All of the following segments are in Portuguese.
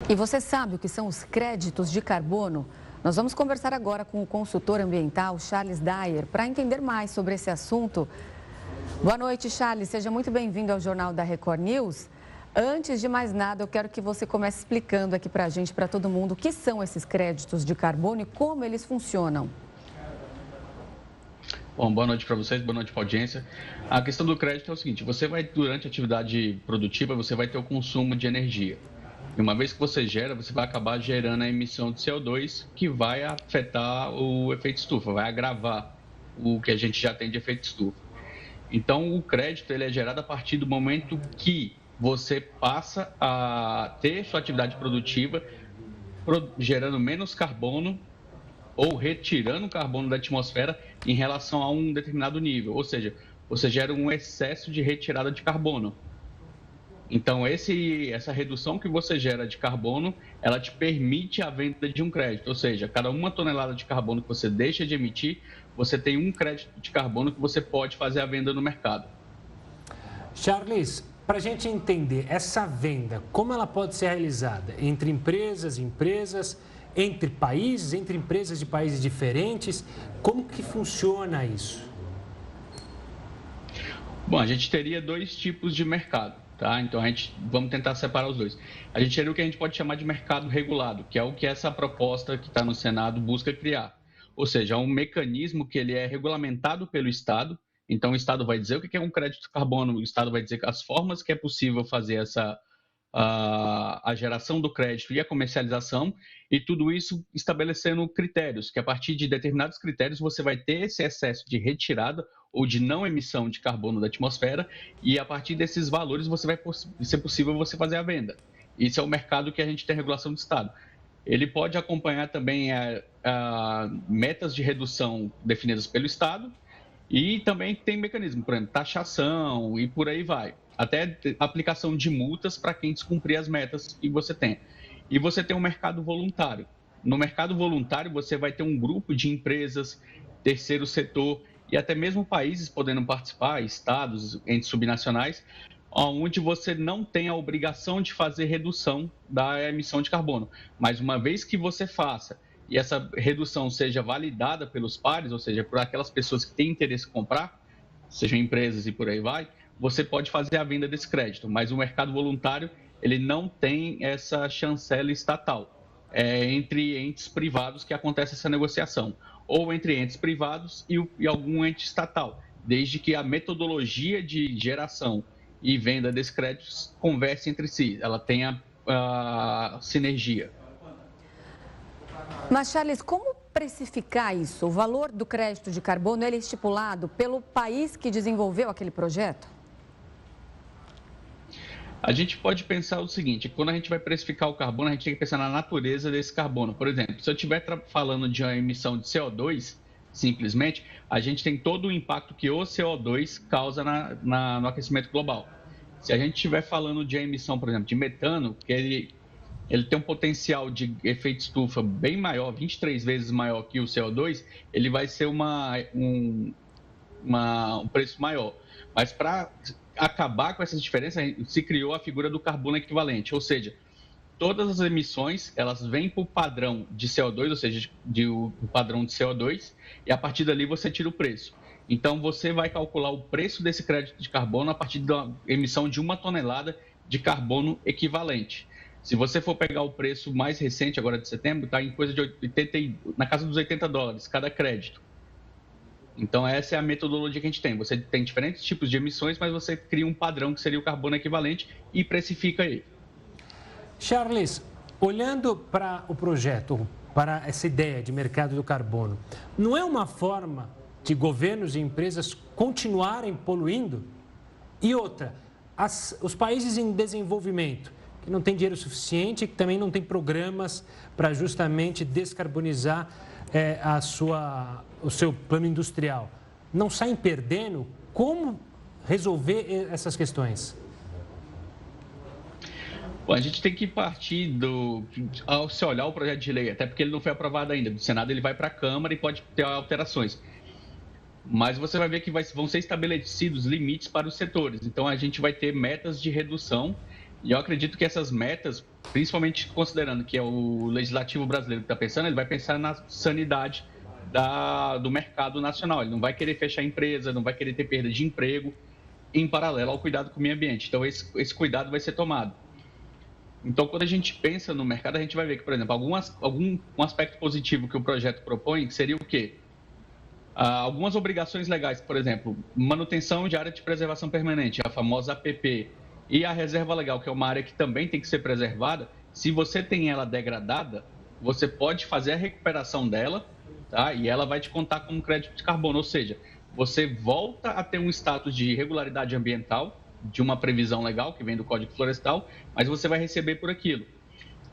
E você sabe o que são os créditos de carbono? Nós vamos conversar agora com o consultor ambiental Charles Dyer para entender mais sobre esse assunto. Boa noite, Charles. Seja muito bem-vindo ao Jornal da Record News. Antes de mais nada, eu quero que você comece explicando aqui para a gente, para todo mundo, o que são esses créditos de carbono e como eles funcionam. Bom, boa noite para vocês, boa noite para a audiência. A questão do crédito é o seguinte, durante a atividade produtiva, você vai ter o consumo de energia. E uma vez que você gera, você vai acabar gerando a emissão de CO2, que vai afetar o efeito estufa, vai agravar o que a gente já tem de efeito estufa. Então, o crédito ele é gerado a partir do momento que você passa a ter sua atividade produtiva gerando menos carbono ou retirando carbono da atmosfera em relação a um determinado nível. Ou seja, você gera um excesso de retirada de carbono. Então, essa redução que você gera de carbono, ela te permite a venda de um crédito. Ou seja, cada uma tonelada de carbono que você deixa de emitir, você tem um crédito de carbono que você pode fazer a venda no mercado. Charles, para a gente entender essa venda, como ela pode ser realizada? Entre empresas, entre países, entre empresas de países diferentes? Como que funciona isso? Bom, a gente teria dois tipos de mercado. Tá? Então, vamos tentar separar os dois. A gente teria o que a gente pode chamar de mercado regulado, que é o que essa proposta que está no Senado busca criar. Ou seja, é um mecanismo que ele é regulamentado pelo Estado. Então, o Estado vai dizer o que é um crédito de carbono, o Estado vai dizer as formas que é possível fazer a geração do crédito e a comercialização, e tudo isso estabelecendo critérios, que a partir de determinados critérios você vai ter esse excesso de retirada ou de não emissão de carbono da atmosfera, e a partir desses valores vai ser possível você fazer a venda. Isso é o mercado que a gente tem regulação do Estado. Ele pode acompanhar também metas de redução definidas pelo Estado, e também tem mecanismo, por exemplo, taxação e por aí vai. Até aplicação de multas para quem descumprir as metas que você tem. E você tem um mercado voluntário. No mercado voluntário, você vai ter um grupo de empresas, terceiro setor e até mesmo países podendo participar, estados, entes subnacionais, onde você não tem a obrigação de fazer redução da emissão de carbono. Mas uma vez que você faça e essa redução seja validada pelos pares, ou seja, por aquelas pessoas que têm interesse em comprar, sejam empresas e por aí vai, você pode fazer a venda desse crédito, mas o mercado voluntário ele não tem essa chancela estatal. É entre entes privados que acontece essa negociação, ou entre entes privados e algum ente estatal, desde que a metodologia de geração e venda desses créditos converse entre si, ela tenha sinergia. Mas, Charles, como precificar isso? O valor do crédito de carbono ele é estipulado pelo país que desenvolveu aquele projeto? A gente pode pensar o seguinte, quando a gente vai precificar o carbono, a gente tem que pensar na natureza desse carbono. Por exemplo, se eu estiver falando de uma emissão de CO2, simplesmente, a gente tem todo o impacto que o CO2 causa no aquecimento global. Se a gente estiver falando de emissão, por exemplo, de metano, que ele tem um potencial de efeito estufa bem maior, 23 vezes maior que o CO2, ele vai ser um preço maior. Mas para acabar com essas diferenças, se criou a figura do carbono equivalente, ou seja, todas as emissões elas vêm para o padrão de CO2, ou seja, o padrão de CO2, e a partir dali você tira o preço. Então, você vai calcular o preço desse crédito de carbono a partir da emissão de 1 tonelada de carbono equivalente. Se você for pegar o preço mais recente, agora de setembro, está em coisa de na casa dos $80 cada crédito. Então, essa é a metodologia que a gente tem. Você tem diferentes tipos de emissões, mas você cria um padrão que seria o carbono equivalente e precifica ele. Charles, olhando para o projeto, para essa ideia de mercado do carbono, não é uma forma de governos e empresas continuarem poluindo? E outra, os países em desenvolvimento, que não têm dinheiro suficiente, que também não têm programas para justamente descarbonizar o seu plano industrial, não saem perdendo? Como resolver essas questões? Bom, a gente tem que partir ao se olhar o projeto de lei, até porque ele não foi aprovado ainda. Do Senado ele vai para a Câmara e pode ter alterações. Mas você vai ver que vão ser estabelecidos limites para os setores. Então, a gente vai ter metas de redução E eu acredito que essas metas, principalmente considerando que é o legislativo brasileiro que está pensando, ele vai pensar na sanidade do mercado nacional. Ele não vai querer fechar a empresa, não vai querer ter perda de emprego, em paralelo ao cuidado com o meio ambiente. Então, esse cuidado vai ser tomado. Então, quando a gente pensa no mercado, a gente vai ver que, por exemplo, um aspecto positivo que o projeto propõe seria o quê? Algumas obrigações legais, por exemplo, manutenção de área de preservação permanente, a famosa APP, e a reserva legal, que é uma área que também tem que ser preservada. Se você tem ela degradada, você pode fazer a recuperação dela, tá? E ela vai te contar como crédito de carbono, ou seja, você volta a ter um status de regularidade ambiental, de uma previsão legal que vem do Código Florestal, mas você vai receber por aquilo.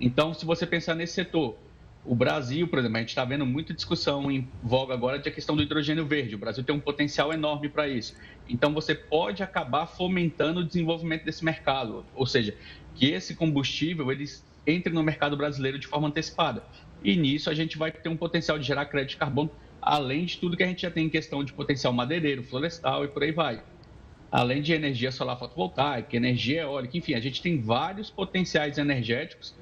Então, se você pensar nesse setor, o Brasil, por exemplo, a gente está vendo muita discussão em voga agora da questão do hidrogênio verde. O Brasil tem um potencial enorme para isso. Então, você pode acabar fomentando o desenvolvimento desse mercado, ou seja, que esse combustível ele entre no mercado brasileiro de forma antecipada. E nisso a gente vai ter um potencial de gerar crédito de carbono, além de tudo que a gente já tem em questão de potencial madeireiro, florestal e por aí vai. Além de energia solar fotovoltaica, energia eólica, enfim, a gente tem vários potenciais energéticos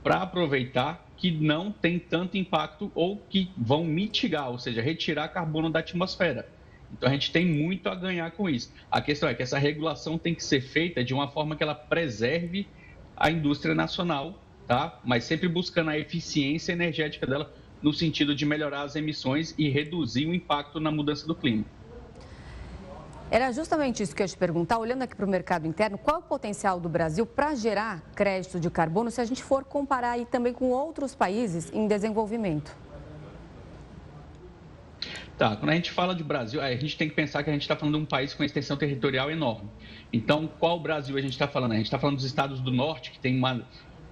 para aproveitar que não tem tanto impacto ou que vão mitigar, ou seja, retirar carbono da atmosfera. Então, a gente tem muito a ganhar com isso. A questão é que essa regulação tem que ser feita de uma forma que ela preserve a indústria nacional, tá? Mas sempre buscando a eficiência energética dela no sentido de melhorar as emissões e reduzir o impacto na mudança do clima. Era justamente isso que eu ia te perguntar, olhando aqui para o mercado interno, qual é o potencial do Brasil para gerar crédito de carbono se a gente for comparar aí também com outros países em desenvolvimento? Tá, quando a gente fala de Brasil, a gente tem que pensar que a gente está falando de um país com extensão territorial enorme. Então, qual Brasil a gente está falando? A gente está falando dos estados do norte, que tem uma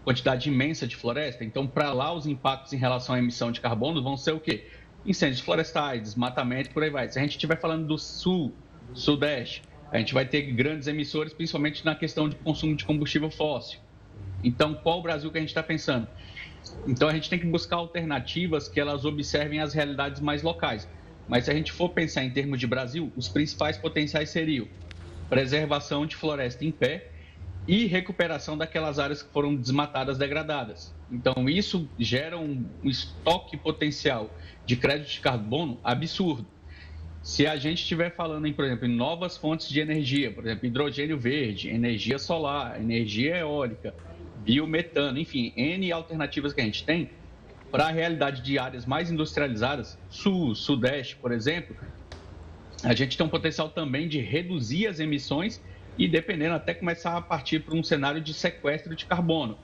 quantidade imensa de floresta. Então, para lá, os impactos em relação à emissão de carbono vão ser o quê? Incêndios florestais, desmatamento, por aí vai. Se a gente estiver falando do sul, Sudeste, a gente vai ter grandes emissores, principalmente na questão de consumo de combustível fóssil. Então, qual o Brasil que a gente está pensando? Então, a gente tem que buscar alternativas que elas observem as realidades mais locais. Mas se a gente for pensar em termos de Brasil, os principais potenciais seriam preservação de floresta em pé e recuperação daquelas áreas que foram desmatadas, degradadas. Então, isso gera um estoque potencial de crédito de carbono absurdo. Se a gente estiver falando, por exemplo, em novas fontes de energia, por exemplo, hidrogênio verde, energia solar, energia eólica, biometano, enfim, N alternativas que a gente tem, para a realidade de áreas mais industrializadas, sul, sudeste, por exemplo, a gente tem um potencial também de reduzir as emissões e, dependendo, até começar a partir para um cenário de sequestro de carbono.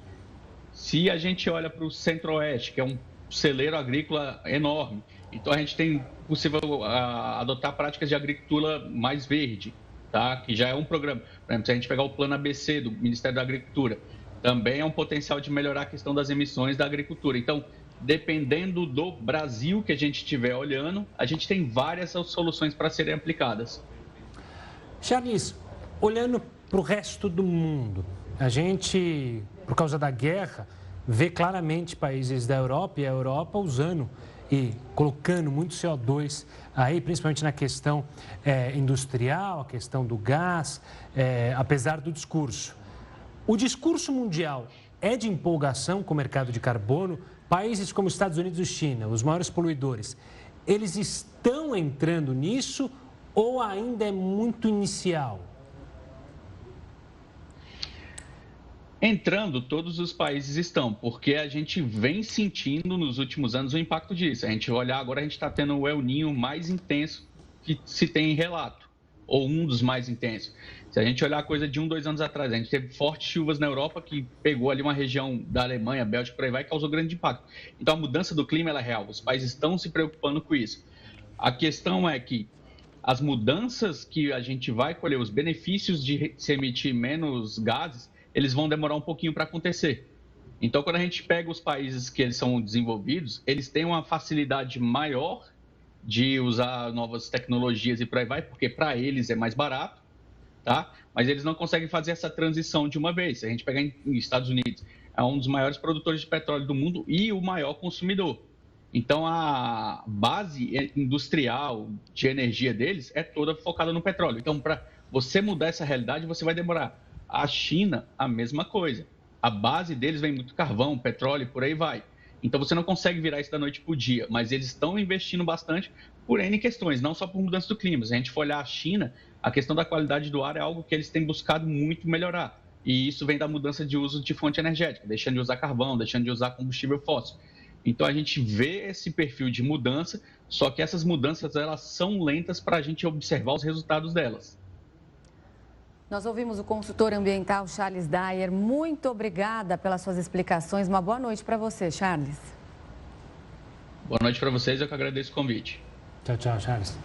Se a gente olha para o centro-oeste, que é um celeiro agrícola enorme, então a gente tem possível adotar práticas de agricultura mais verde, tá? Que já é um programa. Por exemplo, se a gente pegar o plano ABC do Ministério da Agricultura, também é um potencial de melhorar a questão das emissões da agricultura. Então, dependendo do Brasil que a gente estiver olhando, a gente tem várias soluções para serem aplicadas. Charles, olhando para o resto do mundo, a gente, por causa da guerra, vê claramente países da Europa e a Europa usando e colocando muito CO2 aí, principalmente na questão industrial, a questão do gás, apesar do discurso. O discurso mundial é de empolgação com o mercado de carbono. Países como Estados Unidos e China, os maiores poluidores, eles estão entrando nisso ou ainda é muito inicial? Entrando, todos os países estão, porque a gente vem sentindo nos últimos anos o impacto disso. A gente olhar agora, a gente está tendo o El Niño mais intenso que se tem em relato, ou um dos mais intensos. Se a gente olhar a coisa de 2 anos atrás, a gente teve fortes chuvas na Europa que pegou ali uma região da Alemanha, Bélgica, por aí vai, e causou grande impacto. Então, a mudança do clima ela é real, os países estão se preocupando com isso. A questão é que as mudanças que a gente vai colher, os benefícios de se emitir menos gases, eles vão demorar um pouquinho para acontecer. Então, quando a gente pega os países que eles são desenvolvidos, eles têm uma facilidade maior de usar novas tecnologias e por aí vai, porque para eles é mais barato, tá? Mas eles não conseguem fazer essa transição de uma vez. Se a gente pegar em Estados Unidos, é um dos maiores produtores de petróleo do mundo e o maior consumidor. Então, a base industrial de energia deles é toda focada no petróleo. Então, para você mudar essa realidade, você vai demorar A China, a mesma coisa. A base deles vem muito carvão, petróleo, por aí vai. Então você não consegue virar isso da noite para o dia, mas eles estão investindo bastante por N questões, não só por mudança do clima. Se a gente for olhar a China, a questão da qualidade do ar é algo que eles têm buscado muito melhorar. E isso vem da mudança de uso de fonte energética, deixando de usar carvão, deixando de usar combustível fóssil. Então a gente vê esse perfil de mudança, só que essas mudanças elas são lentas para a gente observar os resultados delas. Nós ouvimos o consultor ambiental Charles Dyer. Muito obrigada pelas suas explicações. Uma boa noite para você, Charles. Boa noite para vocês, eu que agradeço o convite. Tchau, tchau, Charles.